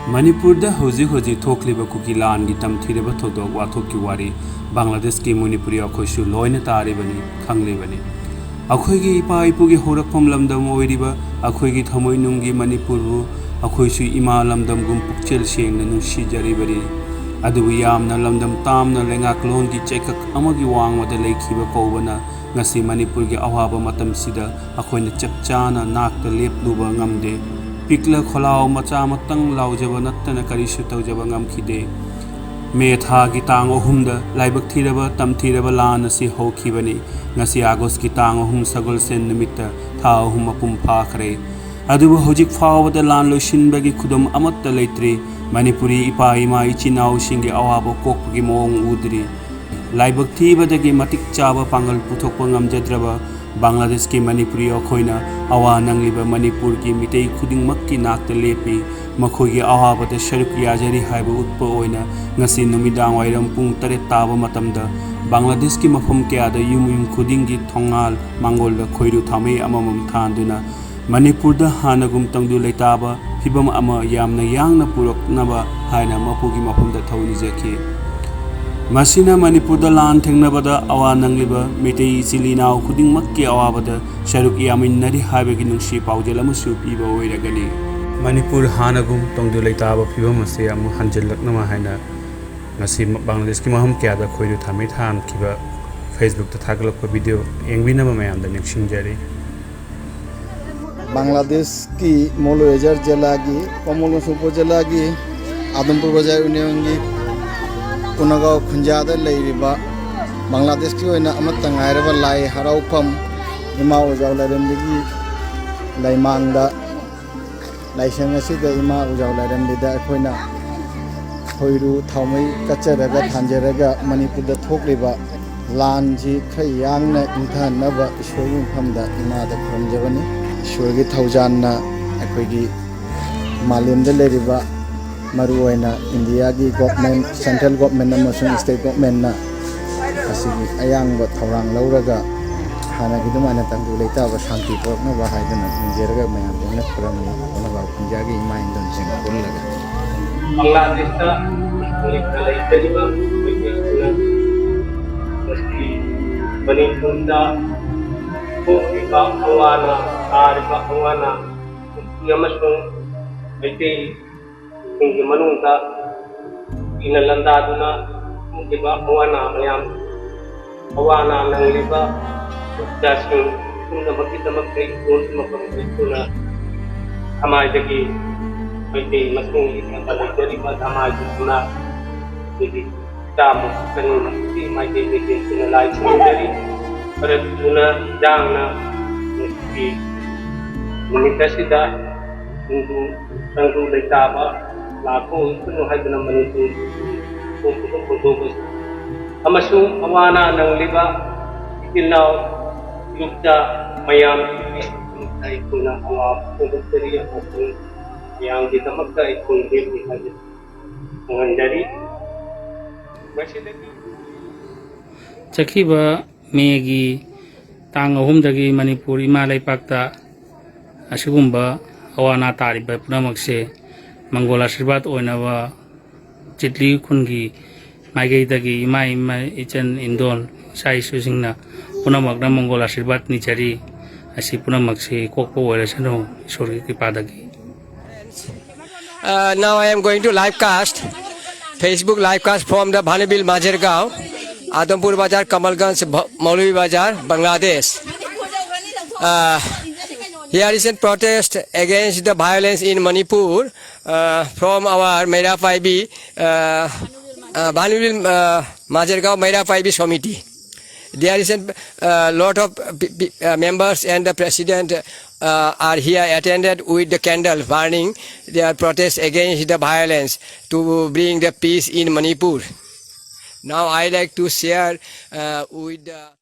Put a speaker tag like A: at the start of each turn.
A: Manipur da hoji thokliba kuki lan gi tamthireba thodok wathok ki wari Bangladesh ki Manipuri akhoshu loina taribani khanglibani akhoi gi ipa ipu gi horakpham lamdam oiriba akhoi gi thamoi nungi Manipur bu akhoi su ima lamdam gum pukchel seng na nusi jaribari adu yamna lamdam tamna lengak lon gi chekak amagi wangwada leikhiba kobana ngasi Manipur gi awaba matam sida akhoina chapchana nakta lepluba ngamde pikla kholao macha matang laujaba nattana karisu tawjaba ngamkhide me tha gi tang ohumda laibak thiraba tamthiraba lan asi hokhibani ngasi agos gi tang ohum sagol sen nimitta tha ohum apum phakre adubu hojik fawada lan loishinba gi khudum amatta leitri Manipuri ipa ima ichinau singi awabo kokgi mong udri laibak thibadagi matik chaba pangal puthokpa ngamjadraba Bangladesh ki Manipuri akhoina awa nangliba Manipur ki mitei khuding makki nakta lepi makhoi gi awa bata sharuk yajari haiba utpa oina ngasi numidang wairam pung tare taba matamda Bangladesh ki mafam kya da yum khuding gi thongal mangol da khoiru thame amamam thanduna Manipur da hanagum tangdu leitaba phibam ama yamna yangna puroknaba haina mapugi mafam da thawni jaki Masina Manipur da lan thengnabada awa nangliba mitei silinau khuding makki awa bada sharuk yamin nari habegi nungsi paujel amasu piba oiragani Manipur hanagum tongdu leitaba phibam ase amu hanjellaknama haina ngasi Bangladesh ki maham kya da khoiru thame tham kiba Facebook ta thagalakpa video engbinama mayam da neksingjari
B: Bangladesh ki Moloejar jela gi Komolo Supo jela gi Adampur Bazar Union gi Punagaw Khunjada leiriba Bangladesh ki oina amatta ngairaba lai haraupam ima ujawlaremdigi laimangda laisang asida ima ujawlaremdida akhoina khoiru thaumai kacharaga thanjaraga Manipur da thokliba lan ji khayangna inthanaba ishori famda ima da khramjabani ishorgi thaujanna akhoigi malemda leiriba Maru oina India gi government central government amasung state government na asigi ayangba thawrang lauraga hana gi dumana tangdu leitaba shanti porna ba haidana injeraga mayam dena pramni ona ba punjagi ima indon sing kunlaga
C: Bangladesh ta leitaliba meski Manipur da ko awana tarika awana yamasung meitei Hindi manungta inalandaduna diba awana mayam awana ng liba dasing kung makita magkay kung mapagkito na amay dagi may masung ikan balagdari ba amay dito na hindi damo kanina hindi may dito na lahat sumindari para dito na dang na hindi minita sida hindi tanggu leitaba Laku itu nuhai dengan Manipur untuk amasung awana ng liba ikilaw lukta mayam ay kuna awa untuk teriya maupun yang kita magka ikun hindi hadir mengendari masih lagi
D: Chakiba megi tang ahum dagi Manipur imalay pakta asigumba awana tariba punamakse Mangola Shirbat oinawa chitli kungi maigei dagi ima ichan indon sai susingna punamagna Mangola Shirbat ni chari asi punamakse kokpo oirasano ishori kipadagi
E: Now I am going to live cast Facebook live cast from the Bhanibil Majergaon Adampur Bazar Kamalganj Maulavi Bazar Bangladesh Here is a protest against the violence in Manipur from our Mera 5B Bhanibil Majergaon Mera 5B committee. There is a lot of members and the president are here attended with the candle burning their protest against the violence to bring the peace in Manipur. Now I like to share with the